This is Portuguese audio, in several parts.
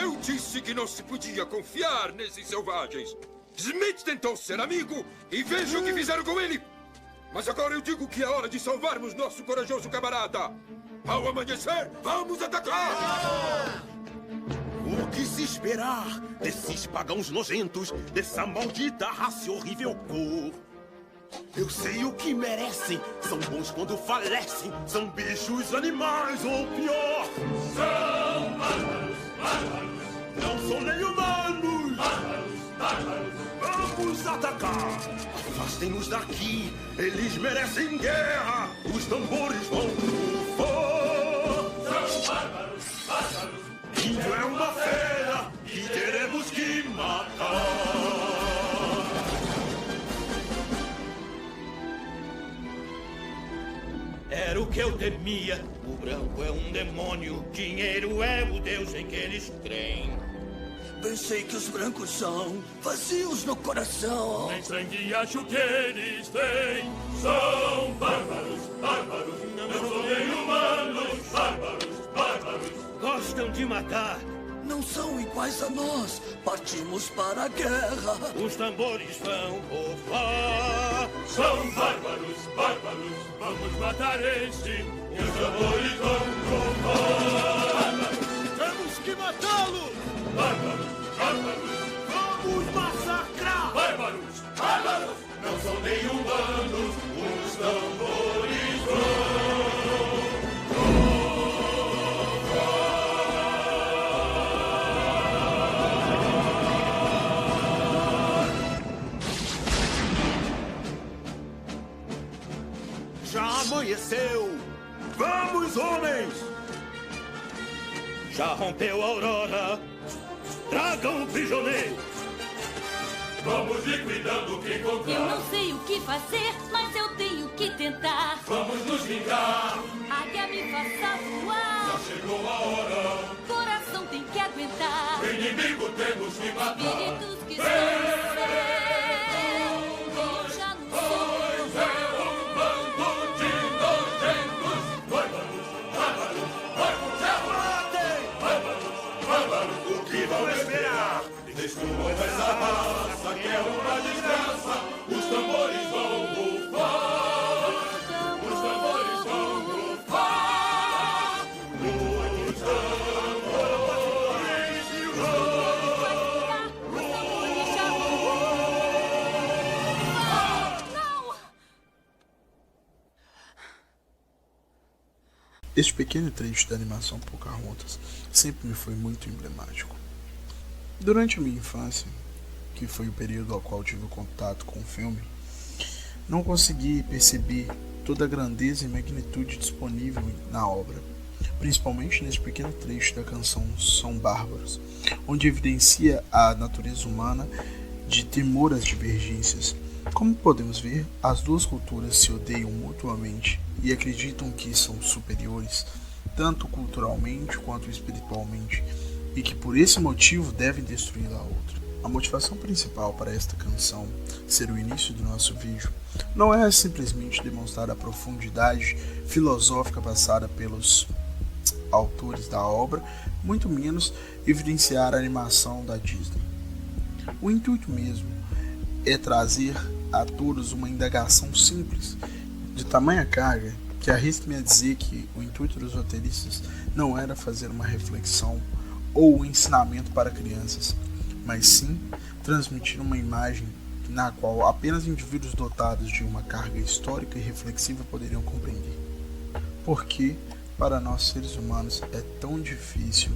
Eu disse que não se podia confiar nesses selvagens. Smith tentou ser amigo e veja o que fizeram com ele. Mas agora eu digo que é hora de salvarmos nosso corajoso camarada. Ao amanhecer, vamos atacar! O que se esperar desses pagãos nojentos, dessa maldita raça e horrível cor? Eu sei o que merecem, são bons quando falecem, são bichos, animais ou pior. São bárbaros, bárbaros. Não são nem humanos. Bárbaros, bárbaros. Vamos atacar! Afastem-nos daqui! Eles merecem guerra! Os tambores vão rufar! São bárbaros, bárbaros! Índio é uma fera que teremos que matar! Era o que eu temia. O branco é um demônio, dinheiro é o deus em que eles creem. Pensei que os brancos são vazios no coração. Nem sangue acho que eles têm. São bárbaros, bárbaros. Não são nem humanos. Bárbaros, bárbaros. Gostam de matar. Não são iguais a nós. Partimos para a guerra. Os tambores vão rufar. São bárbaros, bárbaros. Vamos matar este. E os tambores vão rufar. Temos que matá-lo! Bárbaros, bárbaros. Vamos massacrar! Bárbaros, bárbaros. Não são nem humanos. Os tambores vão. Já amanheceu! Vamos, homens! Já rompeu a aurora. Tragam o prisioneiro. Vamos liquidando quem encontrar. Eu não sei o que fazer, mas eu tenho que tentar. Vamos nos vingar. Águia me faça voar. Já chegou a hora. Coração tem que aguentar. O inimigo temos que matar. Espíritos que estão no céu. Eu já não sou. Pois é um bando de nojentos. Bárbaros, bárbaros. Vai pro céu. Matem! Bárbaros, bárbaros. O que vão esperar? Destruam essa raça que é uma desgraça. Os tambores vão rufar. Os tambores vão rufar. Os Não! Este pequeno trecho da animação Pocahontas sempre me foi muito emblemático. Durante a minha infância, que foi o período ao qual tive contato com o filme, não consegui perceber toda a grandeza e magnitude disponível na obra, principalmente nesse pequeno trecho da canção São Bárbaros, onde evidencia a natureza humana de temor às divergências. Como podemos ver, as duas culturas se odeiam mutuamente e acreditam que são superiores, tanto culturalmente quanto espiritualmente, e que por esse motivo devem destruir a outra. A motivação principal para esta canção ser o início do nosso vídeo não é simplesmente demonstrar a profundidade filosófica passada pelos autores da obra, muito menos evidenciar a animação da Disney. O intuito mesmo é trazer a todos uma indagação simples, de tamanha carga, que arrisco-me a dizer que o intuito dos roteiristas não era fazer uma reflexão ou um ensinamento para crianças, mas sim transmitir uma imagem na qual apenas indivíduos dotados de uma carga histórica e reflexiva poderiam compreender. Porque, para nós seres humanos, é tão difícil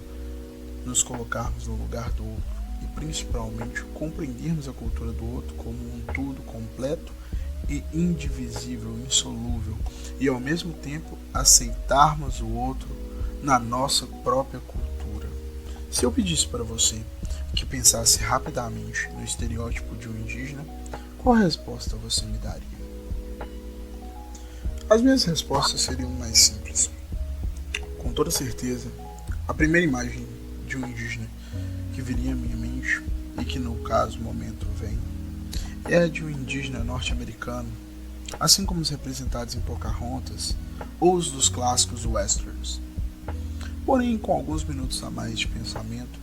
nos colocarmos no lugar do outro e principalmente compreendermos a cultura do outro como um todo completo e indivisível, insolúvel, e ao mesmo tempo aceitarmos o outro na nossa própria cultura. Se eu pedisse para você que pensasse rapidamente no estereótipo de um indígena, qual resposta você me daria? As minhas respostas seriam mais simples. Com toda certeza, a primeira imagem de um indígena que viria à minha mente, e que no caso momento vem, é a de um indígena norte-americano, assim como os representados em Pocahontas ou os dos clássicos westerns. Porém, com alguns minutos a mais de pensamento,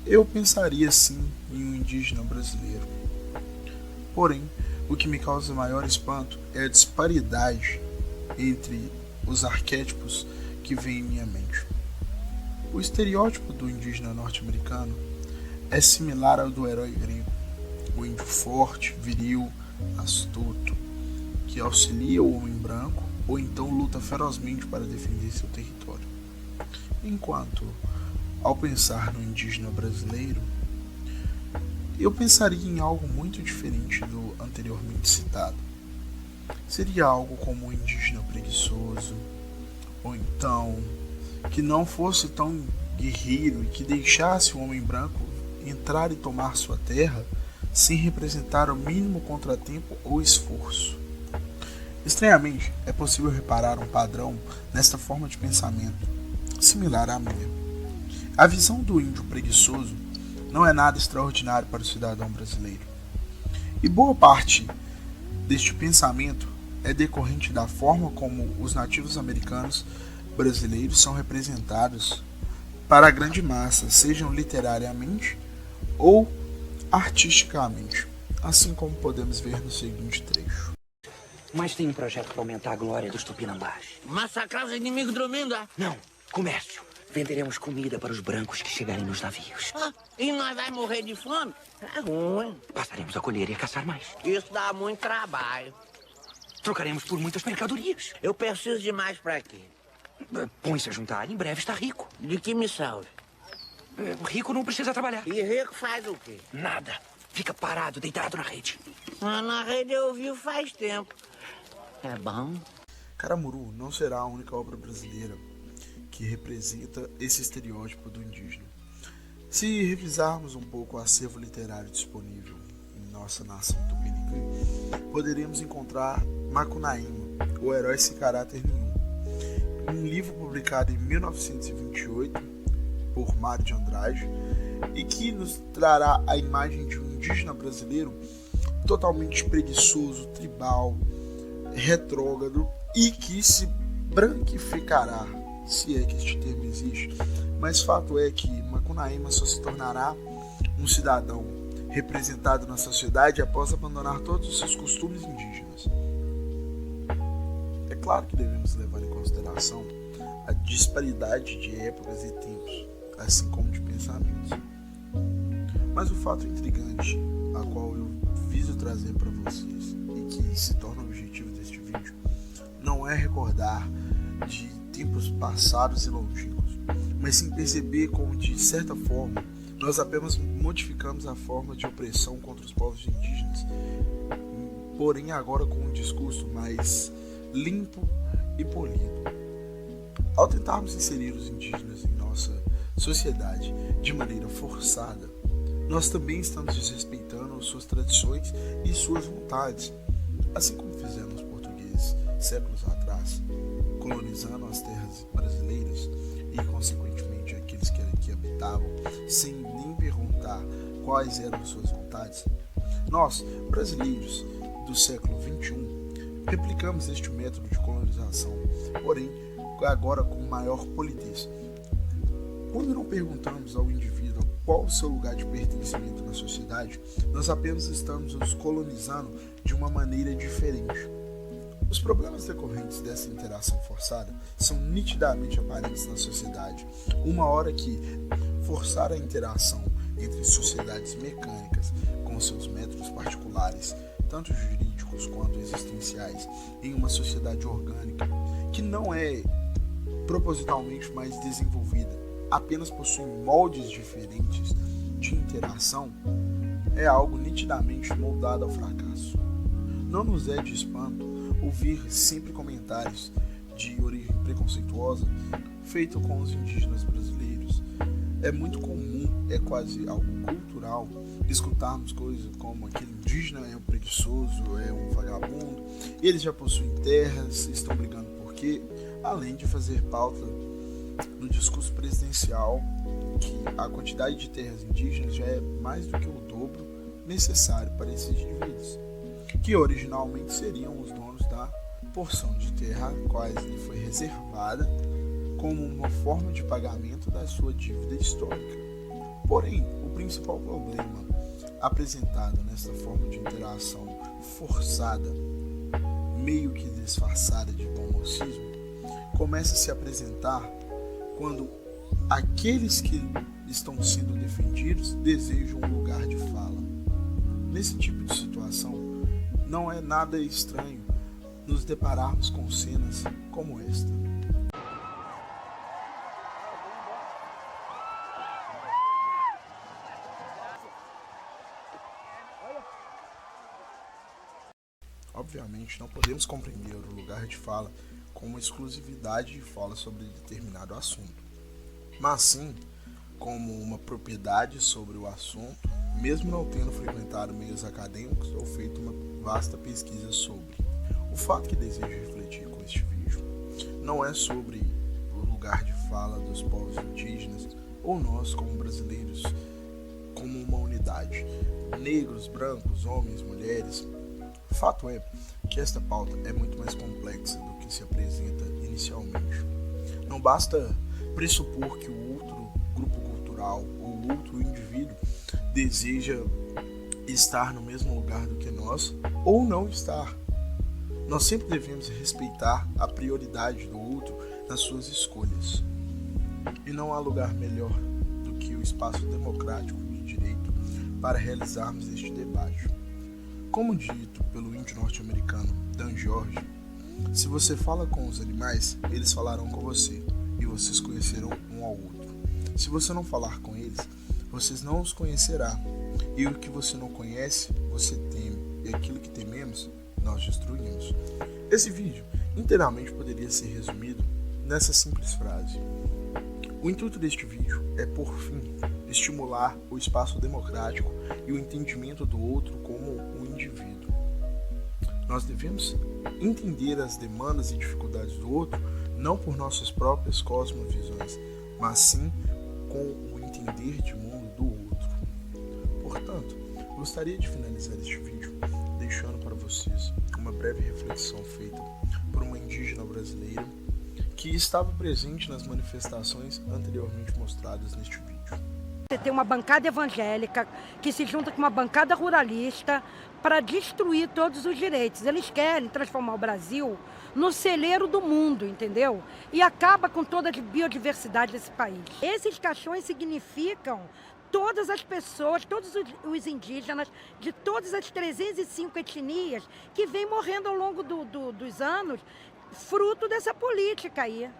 eu pensaria sim em um indígena brasileiro. Porém, o que me causa maior espanto é a disparidade entre os arquétipos que vêm em minha mente. O estereótipo do indígena norte-americano é similar ao do herói grego, o índio forte, viril, astuto, que auxilia o homem branco ou então luta ferozmente para defender seu território. Enquanto, ao pensar no indígena brasileiro, eu pensaria em algo muito diferente do anteriormente citado. Seria algo como um indígena preguiçoso, ou então que não fosse tão guerreiro e que deixasse o homem branco entrar e tomar sua terra sem representar o mínimo contratempo ou esforço. Estranhamente, é possível reparar um padrão nesta forma de pensamento, similar à minha. A visão do índio preguiçoso não é nada extraordinário para o cidadão brasileiro. E boa parte deste pensamento é decorrente da forma como os nativos americanos brasileiros são representados para a grande massa, sejam literariamente ou artisticamente, assim como podemos ver no seguinte trecho. Mas tem um projeto para aumentar a glória dos tupinambás. Massacrar os inimigos dormindo, é? Não, comércio. Venderemos comida para os brancos que chegarem nos navios. E nós vai morrer de fome? É ruim. Passaremos a colher e a caçar mais. Isso dá muito trabalho. Trocaremos por muitas mercadorias. Eu preciso de mais pra quê? Põe-se a juntar, em breve está rico. De que me salve? Rico não precisa trabalhar. E rico faz o quê? Nada. Fica parado, deitado na rede. Na rede eu vi faz tempo. É bom? Caramuru não será a única obra brasileira que representa esse estereótipo do indígena. Se revisarmos um pouco o acervo literário disponível em nossa nação tupiniquim, poderemos encontrar Macunaíma, o herói sem caráter nenhum, um livro publicado em 1928 por Mário de Andrade e que nos trará a imagem de um indígena brasileiro totalmente preguiçoso, tribal, retrógrado e que se branquificará, se é que este termo existe, mas fato é que Macunaíma só se tornará um cidadão representado na sociedade após abandonar todos os seus costumes indígenas. É claro que devemos levar em consideração a disparidade de épocas e tempos, assim como de pensamentos. Mas o fato intrigante, a qual eu viso trazer para vocês e que se torna o objetivo deste vídeo, não é recordar de tempos passados e longínquos, mas sim perceber como, de certa forma, nós apenas modificamos a forma de opressão contra os povos indígenas, porém agora com um discurso mais limpo e polido. Ao tentarmos inserir os indígenas em nossa sociedade de maneira forçada, nós também estamos desrespeitando suas tradições e suas vontades, assim como fizeram os portugueses séculos atrás, colonizando as terras brasileiras e, consequentemente, aqueles que aqui habitavam, sem nem perguntar quais eram suas vontades. Nós, brasileiros do século XXI, replicamos este método de colonização, porém, agora com maior polidez. Quando não perguntamos ao indivíduo qual o seu lugar de pertencimento na sociedade, nós apenas estamos os colonizando de uma maneira diferente. Os problemas decorrentes dessa interação forçada são nitidamente aparentes na sociedade, uma hora que forçar a interação entre sociedades mecânicas com seus métodos particulares, tanto jurídicos quanto existenciais, em uma sociedade orgânica, que não é propositalmente mais desenvolvida, apenas possui moldes diferentes de interação, é algo nitidamente moldado ao fracasso. Não nos é de espanto ouvir sempre comentários de origem preconceituosa feito com os indígenas brasileiros. É muito comum, é quase algo cultural, escutarmos coisas como aquele indígena é um preguiçoso, é um vagabundo, eles já possuem terras, estão brigando por quê? Além de fazer pauta no discurso presidencial que a quantidade de terras indígenas já é mais do que o dobro necessário para esses indivíduos, que originalmente seriam os donos da porção de terra a qual lhe foi reservada como uma forma de pagamento da sua dívida histórica. Porém, o principal problema apresentado nesta forma de interação forçada, meio que disfarçada de bom mocismo, começa a se apresentar quando aqueles que estão sendo defendidos desejam um lugar de fala. Nesse tipo de situação, não é nada estranho nos depararmos com cenas como esta. Obviamente, não podemos compreender o lugar de fala como uma exclusividade de fala sobre determinado assunto, mas sim como uma propriedade sobre o assunto, mesmo não tendo frequentado meios acadêmicos ou feito uma vasta pesquisa sobre. O fato que desejo refletir com este vídeo não é sobre o lugar de fala dos povos indígenas ou nós como brasileiros como uma unidade, negros, brancos, homens, mulheres. O fato é que esta pauta é muito mais complexa do que se apresenta inicialmente. Não basta pressupor que o outro grupo cultural ou outro indivíduo deseja estar no mesmo lugar do que nós ou não estar. Nós sempre devemos respeitar a prioridade do outro nas suas escolhas. E não há lugar melhor do que o espaço democrático de direito para realizarmos este debate. Como dito pelo índio norte-americano Dan George, se você fala com os animais, eles falarão com você e vocês conhecerão um ao outro. Se você não falar com eles, vocês não os conhecerá. E o que você não conhece, você teme. E aquilo que tememos, nós destruímos. Esse vídeo inteiramente poderia ser resumido nessa simples frase. O intuito deste vídeo é, por fim, estimular o espaço democrático e o entendimento do outro como um indivíduo. Nós devemos entender as demandas e dificuldades do outro não por nossas próprias cosmovisões, mas sim com o entender de mundo do outro. Portanto, gostaria de finalizar este vídeo deixando para vocês uma breve reflexão feita por uma indígena brasileira que estava presente nas manifestações anteriormente mostradas neste vídeo. Você tem uma bancada evangélica que se junta com uma bancada ruralista para destruir todos os direitos. Eles querem transformar o Brasil no celeiro do mundo, entendeu? E acaba com toda a biodiversidade desse país. Esses caixões significam todas as pessoas, todos os indígenas de todas as 305 etnias que vêm morrendo ao longo dos anos, fruto dessa política aí.